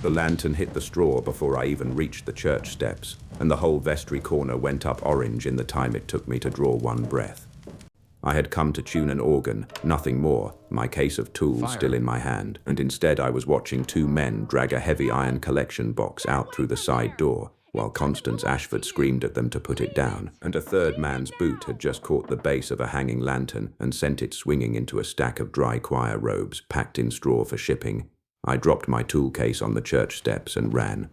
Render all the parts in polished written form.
The lantern hit the straw before I even reached the church steps, and the whole vestry corner went up orange in the time it took me to draw one breath. I had come to tune an organ, nothing more, my case of tools still in my hand, and instead I was watching two men drag a heavy iron collection box out through the side door, while Constance Ashford screamed at them to put it down, and a third man's boot had just caught the base of a hanging lantern and sent it swinging into a stack of dry choir robes packed in straw for shipping. I dropped my tool case on the church steps and ran.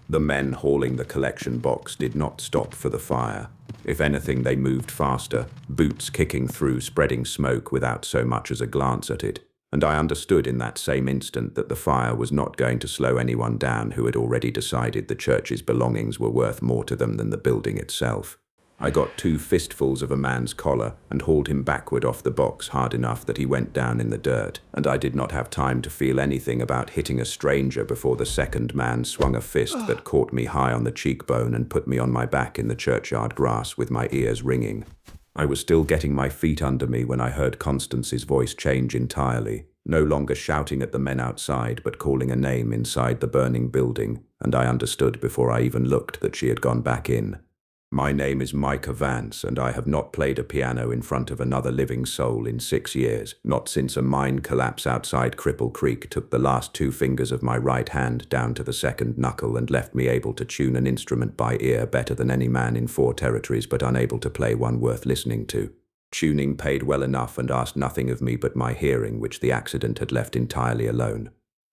The men hauling the collection box did not stop for the fire. If anything, they moved faster, boots kicking through, spreading smoke without so much as a glance at it. And I understood in that same instant that the fire was not going to slow anyone down who had already decided the church's belongings were worth more to them than the building itself. I got two fistfuls of a man's collar and hauled him backward off the box hard enough that he went down in the dirt, and I did not have time to feel anything about hitting a stranger before the second man swung a fist that caught me high on the cheekbone and put me on my back in the churchyard grass with my ears ringing. I was still getting my feet under me when I heard Constance's voice change entirely, no longer shouting at the men outside but calling a name inside the burning building, and I understood before I even looked that she had gone back in. My name is Micah Vance, and I have not played a piano in front of another living soul in 6 years, not since a mine collapse outside Cripple Creek took the last 2 fingers of my right hand down to the second knuckle and left me able to tune an instrument by ear better than any man in 4 territories, but unable to play one worth listening to. Tuning paid well enough and asked nothing of me but my hearing, which the accident had left entirely alone.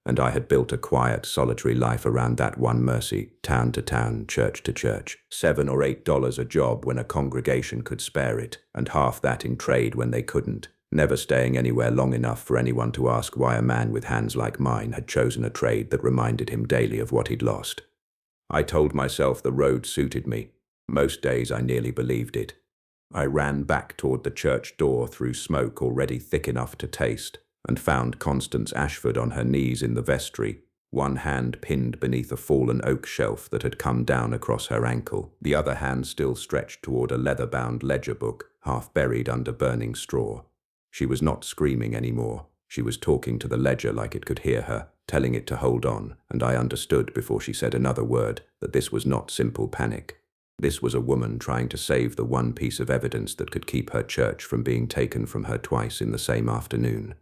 And I had built a quiet, solitary life around that one mercy, town to town, church to church. $7 or $8 a job when a congregation could spare it, and half that in trade when they couldn't, never staying anywhere long enough for anyone to ask why a man with hands like mine had chosen a trade that reminded him daily of what he'd lost. I told myself the road suited me. Most days I nearly believed it. I ran back toward the church door through smoke already thick enough to taste, and found Constance Ashford on her knees in the vestry, one hand pinned beneath a fallen oak shelf that had come down across her ankle, the other hand still stretched toward a leather-bound ledger book, half buried under burning straw. She was not screaming anymore. She was talking to the ledger like it could hear her, telling it to hold on, and I understood before she said another word that this was not simple panic. This was a woman trying to save the one piece of evidence that could keep her church from being taken from her twice in the same afternoon.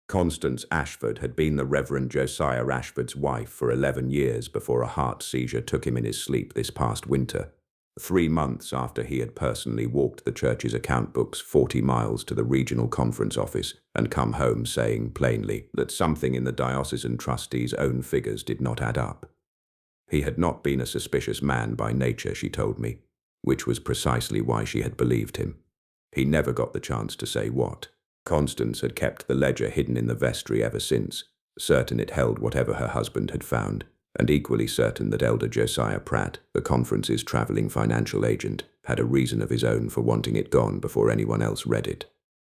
Constance Ashford had been the Reverend Josiah Ashford's wife for 11 years before a heart seizure took him in his sleep this past winter, 3 months after he had personally walked the church's account books 40 miles to the regional conference office and come home saying plainly that something in the diocesan trustee's own figures did not add up. He had not been a suspicious man by nature, she told me, which was precisely why she had believed him. He never got the chance to say what. Constance had kept the ledger hidden in the vestry ever since, certain it held whatever her husband had found, and equally certain that Elder Josiah Pratt, the conference's traveling financial agent, had a reason of his own for wanting it gone before anyone else read it.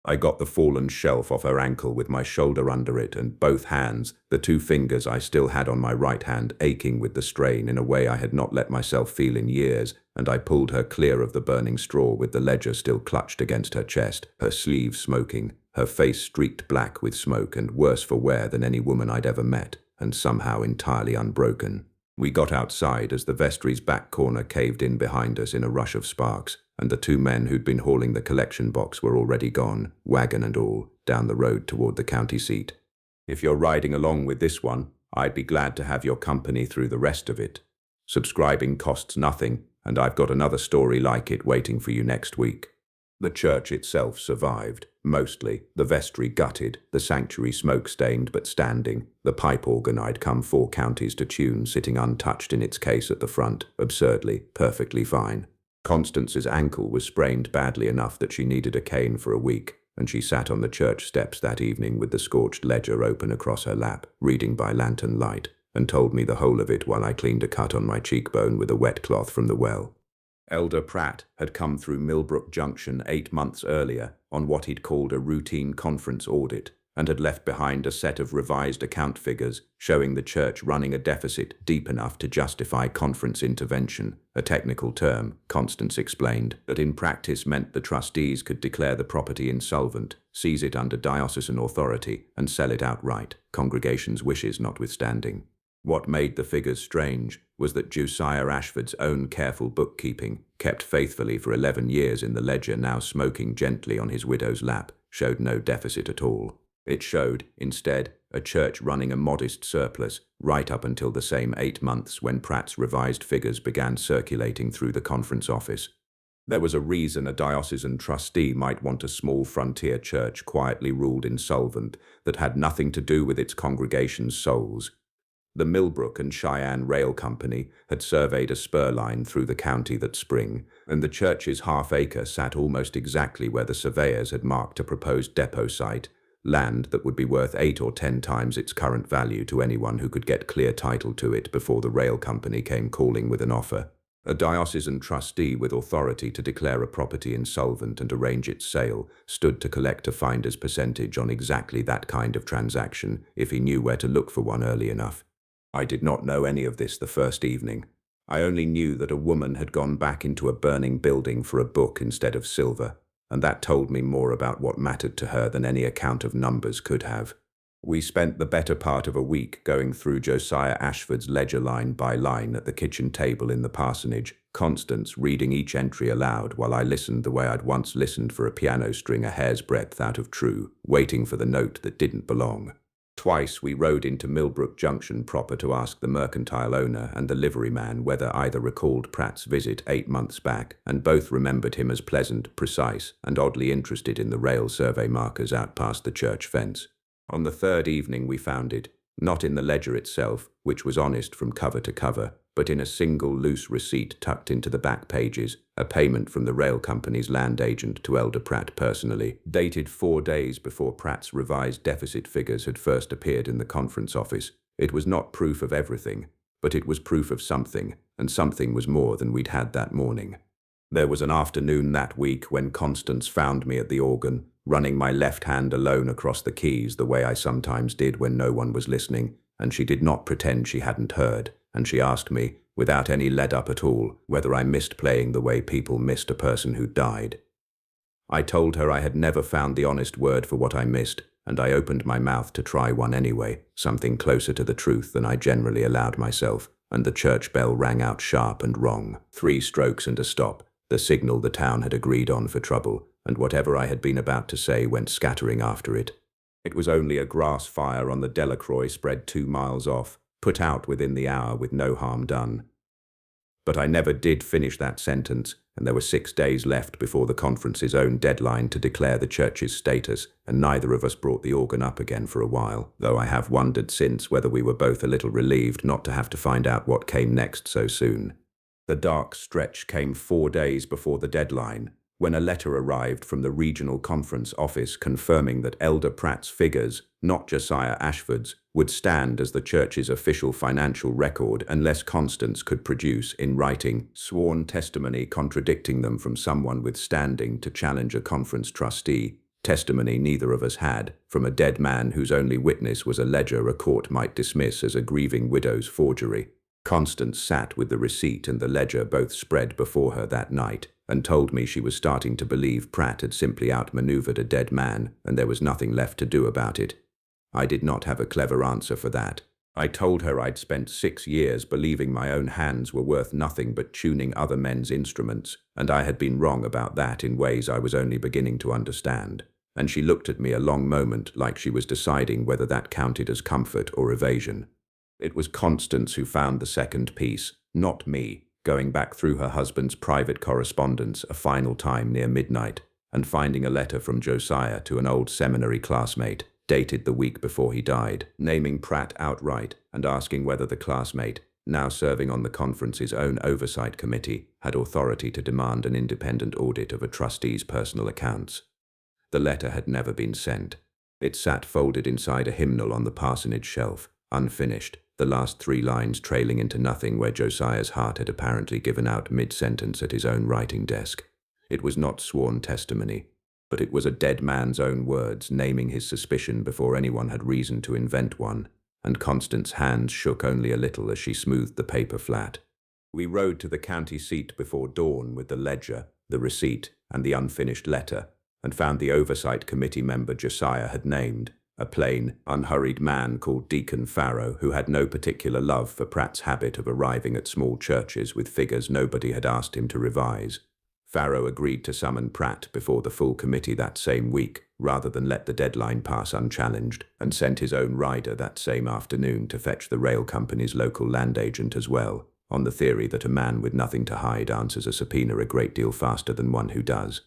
I got the fallen shelf off her ankle with my shoulder under it, and both hands, the 2 fingers I still had on my right hand, aching with the strain in a way I had not let myself feel in years, and I pulled her clear of the burning straw with the ledger still clutched against her chest, her sleeve smoking, her face streaked black with smoke and worse for wear than any woman I'd ever met, and somehow entirely unbroken. We got outside as the vestry's back corner caved in behind us in a rush of sparks, and the 2 men who'd been hauling the collection box were already gone, wagon and all, down the road toward the county seat. If you're riding along with this one, I'd be glad to have your company through the rest of it. Subscribing costs nothing, and I've got another story like it waiting for you next week. The church itself survived, mostly, the vestry gutted, the sanctuary smoke-stained but standing, the pipe organ I'd come 4 counties to tune sitting untouched in its case at the front, absurdly, perfectly fine. Constance's ankle was sprained badly enough that she needed a cane for a week, and she sat on the church steps that evening with the scorched ledger open across her lap, reading by lantern light, and told me the whole of it while I cleaned a cut on my cheekbone with a wet cloth from the well. Elder Pratt had come through Millbrook Junction 8 months earlier on what he'd called a routine conference audit, and had left behind a set of revised account figures showing the church running a deficit deep enough to justify conference intervention, a technical term, Constance explained, that in practice meant the trustees could declare the property insolvent, seize it under diocesan authority, and sell it outright, congregation's wishes notwithstanding. What made the figures strange was that Josiah Ashford's own careful bookkeeping, kept faithfully for 11 years in the ledger now smoking gently on his widow's lap, showed no deficit at all. It showed, instead, a church running a modest surplus, right up until the same 8 months when Pratt's revised figures began circulating through the conference office. There was a reason a diocesan trustee might want a small frontier church quietly ruled insolvent that had nothing to do with its congregation's souls. The Millbrook and Cheyenne Rail Company had surveyed a spur line through the county that spring, and the church's half-acre sat almost exactly where the surveyors had marked a proposed depot site, land that would be worth 8 or 10 times its current value to anyone who could get clear title to it before the rail company came calling with an offer. A diocesan trustee with authority to declare a property insolvent and arrange its sale stood to collect a finder's percentage on exactly that kind of transaction if he knew where to look for one early enough. I did not know any of this the first evening. I only knew that a woman had gone back into a burning building for a book instead of silver, and that told me more about what mattered to her than any account of numbers could have. We spent the better part of a week going through Josiah Ashford's ledger line by line at the kitchen table in the parsonage, Constance reading each entry aloud while I listened the way I'd once listened for a piano string a hair's breadth out of true, waiting for the note that didn't belong. Twice we rode into Millbrook Junction proper to ask the mercantile owner and the liveryman whether either recalled Pratt's visit 8 months back, and both remembered him as pleasant, precise, and oddly interested in the rail survey markers out past the church fence. On the third evening we found it, not in the ledger itself, which was honest from cover to cover, but in a single loose receipt tucked into the back pages, a payment from the rail company's land agent to Elder Pratt personally, dated 4 days before Pratt's revised deficit figures had first appeared in the conference office. It was not proof of everything, but it was proof of something, and something was more than we'd had that morning. There was an afternoon that week when Constance found me at the organ, running my left hand alone across the keys the way I sometimes did when no one was listening, and she did not pretend she hadn't heard, and she asked me, without any let-up at all, whether I missed playing the way people missed a person who died. I told her I had never found the honest word for what I missed, and I opened my mouth to try one anyway, something closer to the truth than I generally allowed myself, and the church bell rang out sharp and wrong. 3 strokes and a stop, the signal the town had agreed on for trouble, and whatever I had been about to say went scattering after it. It was only a grass fire on the Delacroix spread 2 miles off, put out within the hour with no harm done. But I never did finish that sentence, and there were 6 days left before the conference's own deadline to declare the church's status, and neither of us brought the organ up again for a while, though I have wondered since whether we were both a little relieved not to have to find out what came next so soon. The dark stretch came 4 days before the deadline, when a letter arrived from the regional conference office confirming that Elder Pratt's figures, not Josiah Ashford's, would stand as the church's official financial record unless Constance could produce, in writing, sworn testimony contradicting them from someone with standing to challenge a conference trustee, testimony neither of us had, from a dead man whose only witness was a ledger a court might dismiss as a grieving widow's forgery. Constance sat with the receipt and the ledger both spread before her that night, and told me she was starting to believe Pratt had simply outmaneuvered a dead man, and there was nothing left to do about it. I did not have a clever answer for that. I told her I'd spent 6 years believing my own hands were worth nothing but tuning other men's instruments, and I had been wrong about that in ways I was only beginning to understand. And she looked at me a long moment like she was deciding whether that counted as comfort or evasion. It was Constance who found the second piece, not me, going back through her husband's private correspondence a final time near midnight, and finding a letter from Josiah to an old seminary classmate, dated the week before he died, naming Pratt outright and asking whether the classmate, now serving on the conference's own oversight committee, had authority to demand an independent audit of a trustee's personal accounts. The letter had never been sent. It sat folded inside a hymnal on the parsonage shelf, unfinished, the last 3 lines trailing into nothing where Josiah's heart had apparently given out mid-sentence at his own writing desk. It was not sworn testimony, but it was a dead man's own words naming his suspicion before anyone had reason to invent one, and Constance's hands shook only a little as she smoothed the paper flat. We rode to the county seat before dawn with the ledger, the receipt, and the unfinished letter, and found the oversight committee member Josiah had named, a plain, unhurried man called Deacon Farrow, who had no particular love for Pratt's habit of arriving at small churches with figures nobody had asked him to revise. Farrow agreed to summon Pratt before the full committee that same week, rather than let the deadline pass unchallenged, and sent his own rider that same afternoon to fetch the rail company's local land agent as well, on the theory that a man with nothing to hide answers a subpoena a great deal faster than one who does.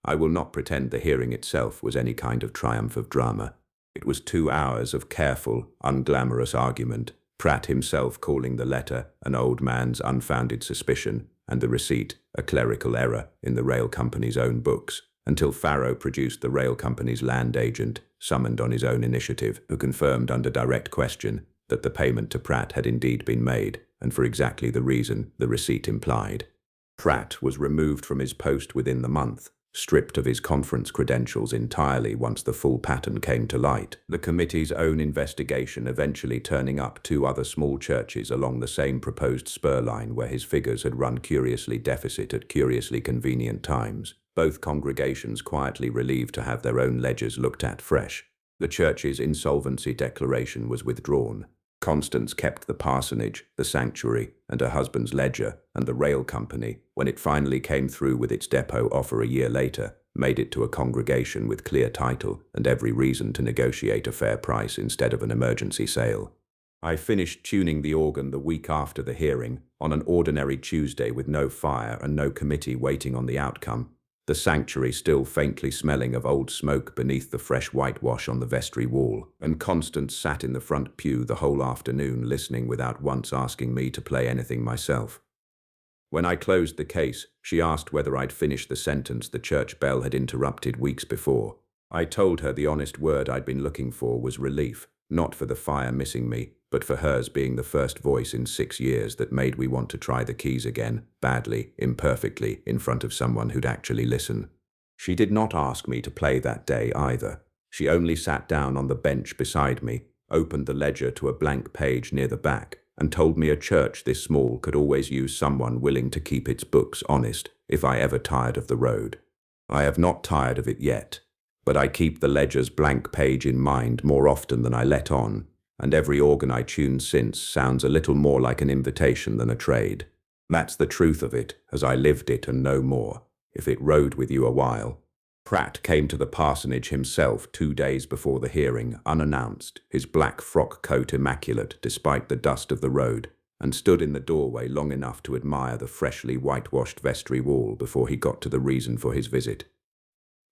I will not pretend the hearing itself was any kind of triumph of drama. It was 2 hours of careful, unglamorous argument, Pratt himself calling the letter an old man's unfounded suspicion, and the receipt a clerical error in the rail company's own books, until Farrow produced the rail company's land agent, summoned on his own initiative, who confirmed under direct question that the payment to Pratt had indeed been made, and for exactly the reason the receipt implied. Pratt was removed from his post within the month, stripped of his conference credentials entirely once the full pattern came to light, the committee's own investigation eventually turning up 2 other small churches along the same proposed spur line where his figures had run curiously deficit at curiously convenient times, both congregations quietly relieved to have their own ledgers looked at fresh. The church's insolvency declaration was withdrawn. Constance kept the parsonage, the sanctuary, and her husband's ledger, and the rail company, when it finally came through with its depot offer a year later, made it to a congregation with clear title and every reason to negotiate a fair price instead of an emergency sale. I finished tuning the organ the week after the hearing, on an ordinary Tuesday with no fire and no committee waiting on the outcome, the sanctuary still faintly smelling of old smoke beneath the fresh whitewash on the vestry wall, and Constance sat in the front pew the whole afternoon listening without once asking me to play anything myself. When I closed the case, she asked whether I'd finished the sentence the church bell had interrupted weeks before. I told her the honest word I'd been looking for was relief, not for the fire missing me, but for hers being the first voice in 6 years that made me want to try the keys again, badly, imperfectly, in front of someone who'd actually listen. She did not ask me to play that day either. She only sat down on the bench beside me, opened the ledger to a blank page near the back, and told me a church this small could always use someone willing to keep its books honest if I ever tired of the road. I have not tired of it yet, but I keep the ledger's blank page in mind more often than I let on, and every organ I tuned since sounds a little more like an invitation than a trade. That's the truth of it, as I lived it and no more, if it rode with you a while. Pratt came to the parsonage himself 2 days before the hearing, unannounced, his black frock coat immaculate despite the dust of the road, and stood in the doorway long enough to admire the freshly whitewashed vestry wall before he got to the reason for his visit.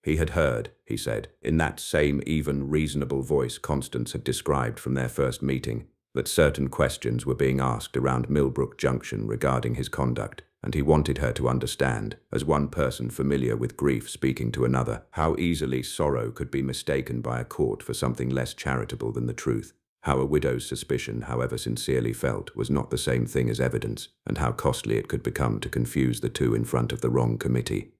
He had heard, he said, in that same even, reasonable voice Constance had described from their first meeting, that certain questions were being asked around Millbrook Junction regarding his conduct, and he wanted her to understand, as one person familiar with grief speaking to another, how easily sorrow could be mistaken by a court for something less charitable than the truth, how a widow's suspicion, however sincerely felt, was not the same thing as evidence, and how costly it could become to confuse the two in front of the wrong committee.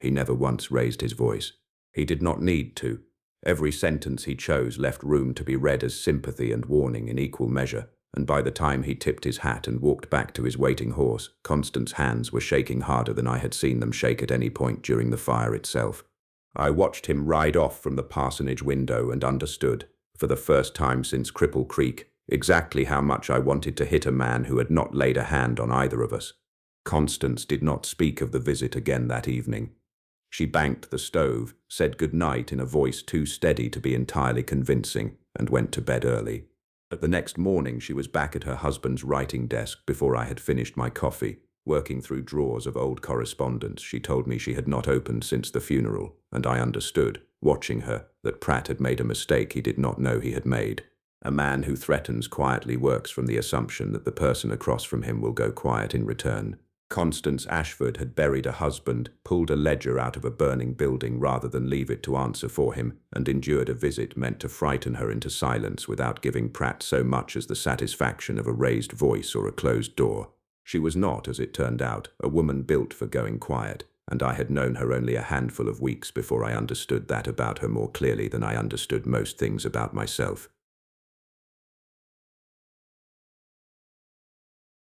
He never once raised his voice. He did not need to. Every sentence he chose left room to be read as sympathy and warning in equal measure, and by the time he tipped his hat and walked back to his waiting horse, Constance's hands were shaking harder than I had seen them shake at any point during the fire itself. I watched him ride off from the parsonage window and understood, for the first time since Cripple Creek, exactly how much I wanted to hit a man who had not laid a hand on either of us. Constance did not speak of the visit again that evening. She banked the stove, said good night in a voice too steady to be entirely convincing, and went to bed early. But the next morning she was back at her husband's writing desk before I had finished my coffee, working through drawers of old correspondence she told me she had not opened since the funeral, and I understood, watching her, that Pratt had made a mistake he did not know he had made. A man who threatens quietly works from the assumption that the person across from him will go quiet in return. Constance Ashford had buried a husband, pulled a ledger out of a burning building rather than leave it to answer for him, and endured a visit meant to frighten her into silence without giving Pratt so much as the satisfaction of a raised voice or a closed door. She was not, as it turned out, a woman built for going quiet, and I had known her only a handful of weeks before I understood that about her more clearly than I understood most things about myself.